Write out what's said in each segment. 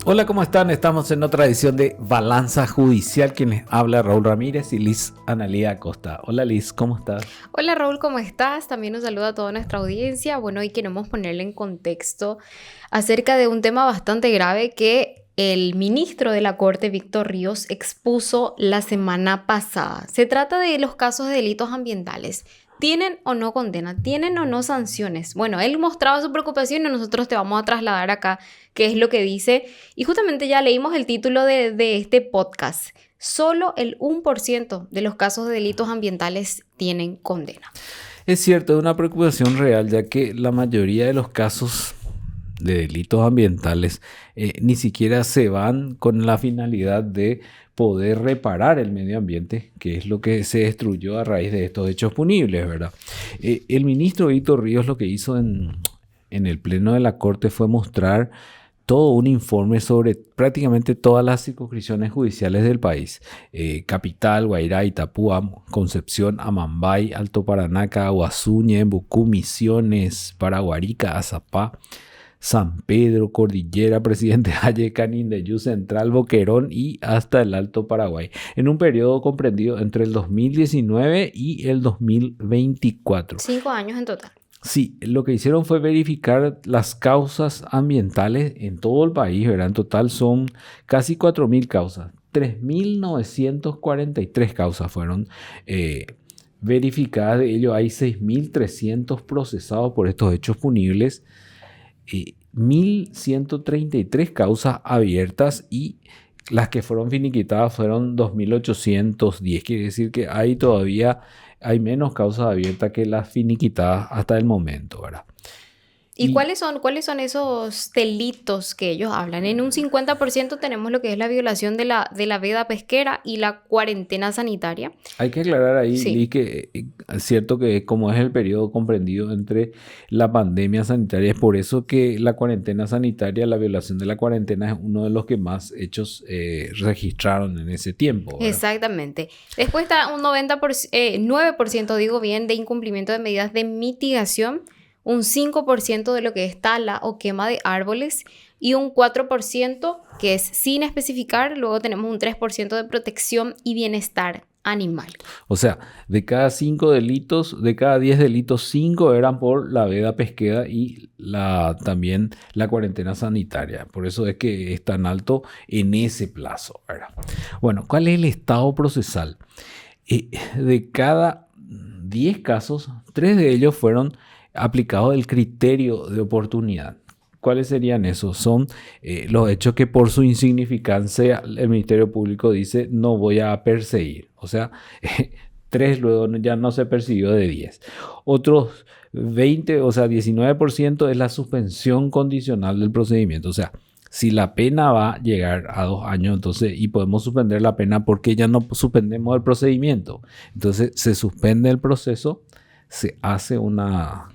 Hola, ¿cómo están? Estamos en otra edición de Balanza Judicial. Quien les habla, Raúl Ramírez y Liz Analía Acosta. Hola Liz, ¿cómo estás? Hola Raúl, ¿cómo estás? También un saludo a toda nuestra audiencia. Bueno, hoy queremos ponerle en contexto acerca de un tema bastante grave que el ministro de la Corte, Víctor Ríos, expuso la semana pasada. Se trata de los casos de delitos ambientales. ¿Tienen o no condena? ¿Tienen o no sanciones? Bueno, él mostraba su preocupación y nosotros te vamos a trasladar acá qué es lo que dice. Y justamente ya leímos el título de este podcast. Solo el 1% de los casos de delitos ambientales tienen condena. Es cierto, es una preocupación real, ya que la mayoría de los casos de delitos ambientales ni siquiera se van con la finalidad de poder reparar el medio ambiente, que es lo que se destruyó a raíz de estos hechos punibles, ¿verdad? El ministro Víctor Ríos lo que hizo en el pleno de la Corte fue mostrar todo un informe sobre prácticamente todas las circunscripciones judiciales del país. Capital, Guairá, Itapúa, Concepción, Amambay, Alto Paraná, Caguazú, Ñembucú, Misiones, Paraguarica, Azapá, San Pedro, Cordillera, Presidente Valle, Canindeyú, Central, Boquerón y hasta el Alto Paraguay, en un periodo comprendido entre el 2019 y el 2024. 5 años en total. Sí, lo que hicieron fue verificar las causas ambientales en todo el país, ¿verdad? En total son casi 4.000 causas. 3.943 causas fueron verificadas. De ello hay 6.300 procesados por estos hechos punibles. 1.133 causas abiertas y las que fueron finiquitadas fueron 2.810. Quiere decir que hay menos causas abiertas que las finiquitadas hasta el momento, ¿verdad? ¿Y cuáles son esos delitos que ellos hablan? En un 50% tenemos lo que es la violación de la veda pesquera y la cuarentena sanitaria. Hay que aclarar ahí, Sí. Liz, que es cierto que como es el periodo comprendido entre la pandemia sanitaria, es por eso que la cuarentena sanitaria, la violación de la cuarentena es uno de los que más hechos registraron en ese tiempo, ¿verdad? Exactamente. Después está un 9%, digo bien, de incumplimiento de medidas de mitigación, un 5% de lo que es tala o quema de árboles y un 4% que es sin especificar. Luego tenemos un 3% de protección y bienestar animal. O sea, de cada 5 delitos, de cada 10 delitos, 5 eran por la veda pesquera y también la cuarentena sanitaria. Por eso es que es tan alto en ese plazo, ¿verdad? Bueno, ¿cuál es el estado procesal? De cada 10 casos, 3 de ellos fueron aplicados el criterio de oportunidad. ¿Cuáles serían esos? Son los hechos que por su insignificancia el Ministerio Público dice no voy a perseguir. O sea, 3 luego ya no se persiguió de 10. Otros 20, o sea, 19% es la suspensión condicional del procedimiento. O sea, si la pena va a llegar a 2 años, entonces, y podemos suspender la pena porque ya no suspendemos el procedimiento. Entonces, se suspende el proceso, se hace unas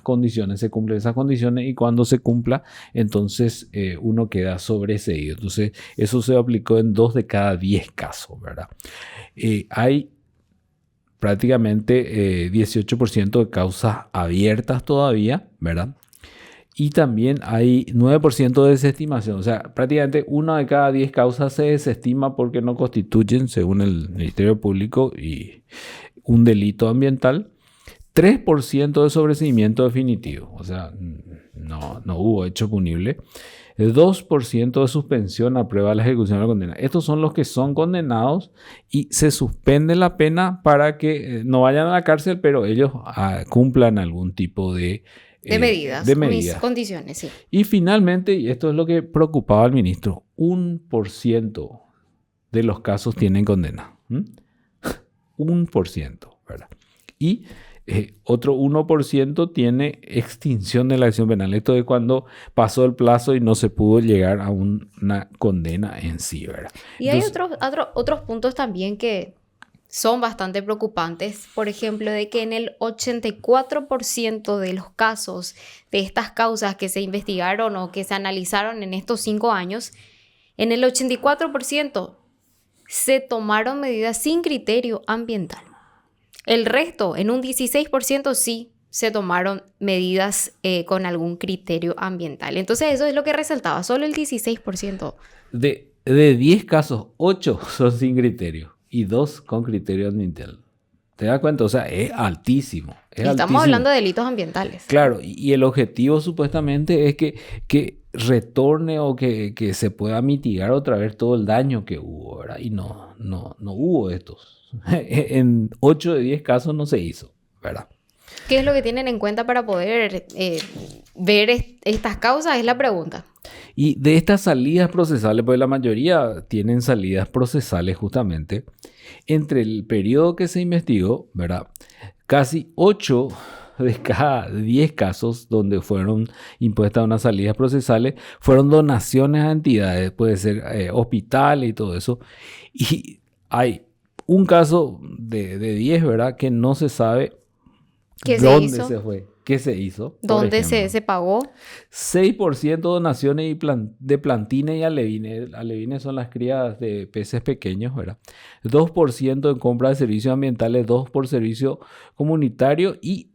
condiciones, se cumplen esas condiciones y cuando se cumpla, entonces uno queda sobreseído. Entonces, eso se aplicó en 2 de cada 10 casos, ¿verdad? Hay prácticamente 18% de causas abiertas todavía, ¿verdad? Y también hay 9% de desestimación. O sea, prácticamente 1 de cada 10 causas se desestima porque no constituyen, según el Ministerio Público, y un delito ambiental. 3% de sobreseimiento definitivo, o sea, no hubo hecho punible. 2% de suspensión a prueba de la ejecución de la condena. Estos son los que son condenados y se suspende la pena para que no vayan a la cárcel, pero ellos cumplan algún tipo de Medidas. Mis condiciones, sí. Y finalmente, y esto es lo que preocupaba al ministro, 1% de los casos tienen condena. 1%, ¿verdad? Y otro 1% tiene extinción de la acción penal. Esto es cuando pasó el plazo y no se pudo llegar a una condena en sí, ¿verdad? Y entonces, hay otros puntos también que son bastante preocupantes. Por ejemplo, de que en el 84% de los casos de estas causas que se investigaron o que se analizaron en estos 5 años, en el 84% se tomaron medidas sin criterio ambiental. El resto, en un 16%, sí, se tomaron medidas con algún criterio ambiental. Entonces eso es lo que resaltaba, solo el 16%. De 10 casos, 8 son sin criterio y 2 con criterio ambiental. ¿Te das cuenta? O sea, es altísimo. Estamos hablando de delitos ambientales. Claro, y el objetivo supuestamente es que retorne o que se pueda mitigar otra vez todo el daño que hubo, ¿verdad? Y no hubo estos. En 8 de 10 casos no se hizo, ¿verdad? ¿Qué es lo que tienen en cuenta para poder ver estas causas? Es la pregunta. Y de estas salidas procesales, pues la mayoría tienen salidas procesales justamente, entre el periodo que se investigó, ¿verdad? Casi 8 de cada 10 casos donde fueron impuestas unas salidas procesales fueron donaciones a entidades, puede ser hospitales y todo eso. Y hay un caso de 10, ¿verdad? Que no se sabe dónde se fue. ¿Qué se hizo? ¿Dónde se pagó? 6% donaciones de plantines y alevines. Alevines son las crías de peces pequeños, ¿verdad? 2% en compra de servicios ambientales, 2% por servicio comunitario y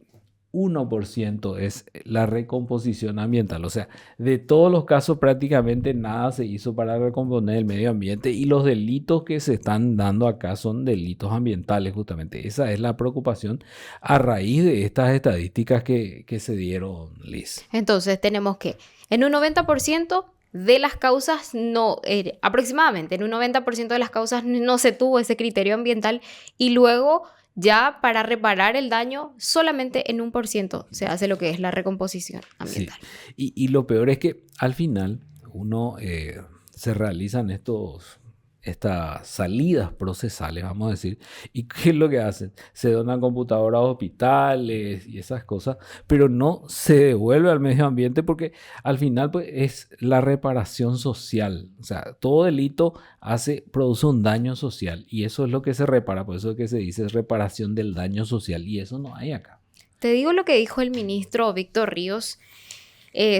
1% es la recomposición ambiental. O sea, de todos los casos prácticamente nada se hizo para recomponer el medio ambiente y los delitos que se están dando acá son delitos ambientales justamente. Esa es la preocupación a raíz de estas estadísticas que se dieron, Liz. Entonces tenemos que en un 90% de las causas aproximadamente en un 90% de las causas no se tuvo ese criterio ambiental y luego ya para reparar el daño solamente en 1% se hace lo que es la recomposición ambiental. Sí. Y lo peor es que al final se realizan estas salidas procesales, vamos a decir. ¿Y qué es lo que hacen? Se donan computadoras a hospitales y esas cosas, pero no se devuelve al medio ambiente porque al final pues, es la reparación social. O sea, todo delito produce un daño social y eso es lo que se repara. Por eso es que se dice reparación del daño social y eso no hay acá. Te digo lo que dijo el ministro Víctor Ríos.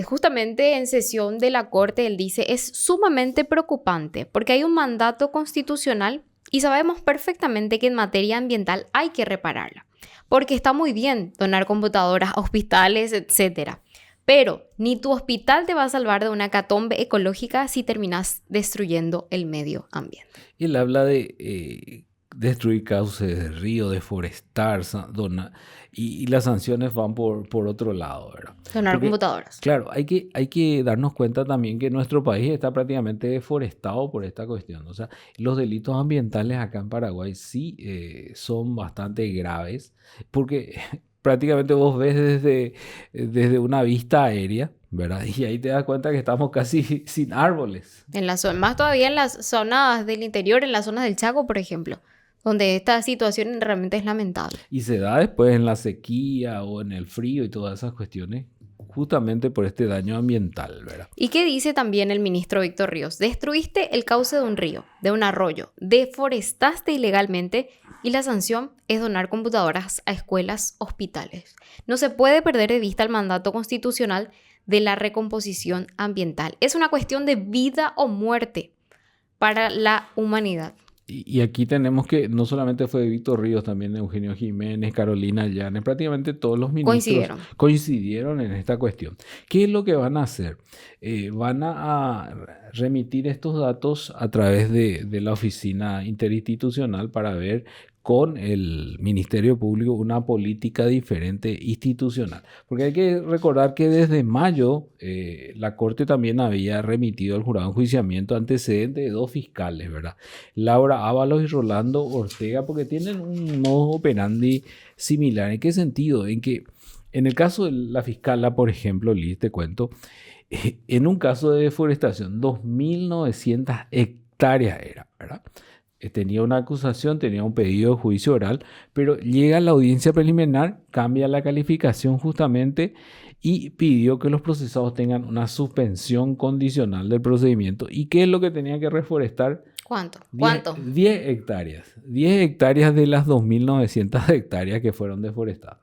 Justamente en sesión de la Corte, él dice, es sumamente preocupante porque hay un mandato constitucional y sabemos perfectamente que en materia ambiental hay que repararla, porque está muy bien donar computadoras a hospitales, etc. Pero ni tu hospital te va a salvar de una hecatombe ecológica si terminas destruyendo el medio ambiente. Y él habla de destruir cauces de río, deforestar, y las sanciones van por otro lado, ¿verdad? Donar computadoras. Claro, hay que darnos cuenta también que nuestro país está prácticamente deforestado por esta cuestión. O sea, los delitos ambientales acá en Paraguay sí son bastante graves, porque prácticamente vos ves desde una vista aérea, ¿verdad? Y ahí te das cuenta que estamos casi sin árboles. Más todavía en las zonas del interior, en las zonas del Chaco, por ejemplo, donde esta situación realmente es lamentable. Y se da después en la sequía o en el frío y todas esas cuestiones, justamente por este daño ambiental, ¿verdad? ¿Y qué dice también el ministro Víctor Ríos? Destruiste el cauce de un río, de un arroyo, deforestaste ilegalmente y la sanción es donar computadoras a escuelas, hospitales. No se puede perder de vista el mandato constitucional de la recomposición ambiental. Es una cuestión de vida o muerte para la humanidad. Y aquí tenemos que no solamente fue Víctor Ríos, también Eugenio Jiménez, Carolina Llanes, prácticamente todos los ministros coincidieron en esta cuestión. ¿Qué es lo que van a hacer? Van a remitir estos datos a través de la oficina interinstitucional para ver con el Ministerio Público una política diferente institucional. Porque hay que recordar que desde mayo la Corte también había remitido al jurado de enjuiciamiento antecedentes de 2 fiscales, ¿verdad? Laura Ábalos y Rolando Ortega, porque tienen un modus operandi similar. ¿En qué sentido? En que en el caso de la fiscala, por ejemplo, Liz, te cuento, en un caso de deforestación, 2.900 hectáreas era, ¿verdad? Tenía una acusación, tenía un pedido de juicio oral, pero llega a la audiencia preliminar, cambia la calificación justamente y pidió que los procesados tengan una suspensión condicional del procedimiento. ¿Y qué es lo que tenía que reforestar? ¿Cuánto? 10 hectáreas. 10 hectáreas de las 2.900 hectáreas que fueron deforestadas.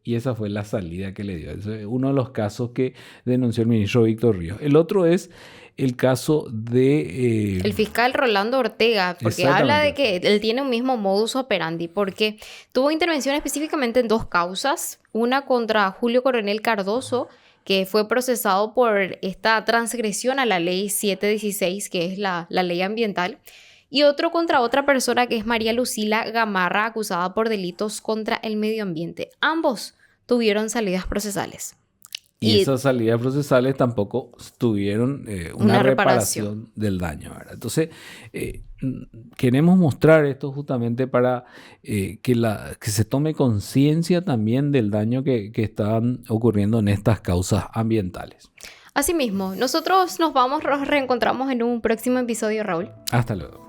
y esa fue la salida que le dio. Ese es uno de los casos que denunció el ministro Víctor Ríos. El otro es el caso de... el fiscal Rolando Ortega, porque habla de que él tiene un mismo modus operandi, porque tuvo intervención específicamente en 2 causas. Una contra Julio Coronel Cardoso, que fue procesado por esta transgresión a la ley 716, que es la ley ambiental. Y otro contra otra persona, que es María Lucila Gamarra, acusada por delitos contra el medio ambiente. Ambos tuvieron salidas procesales. Y esas salidas procesales tampoco tuvieron una reparación del daño, ¿verdad? Entonces, queremos mostrar esto justamente para que se tome conciencia también del daño que están ocurriendo en estas causas ambientales. Asimismo, nosotros nos reencontramos en un próximo episodio, Raúl. Hasta luego.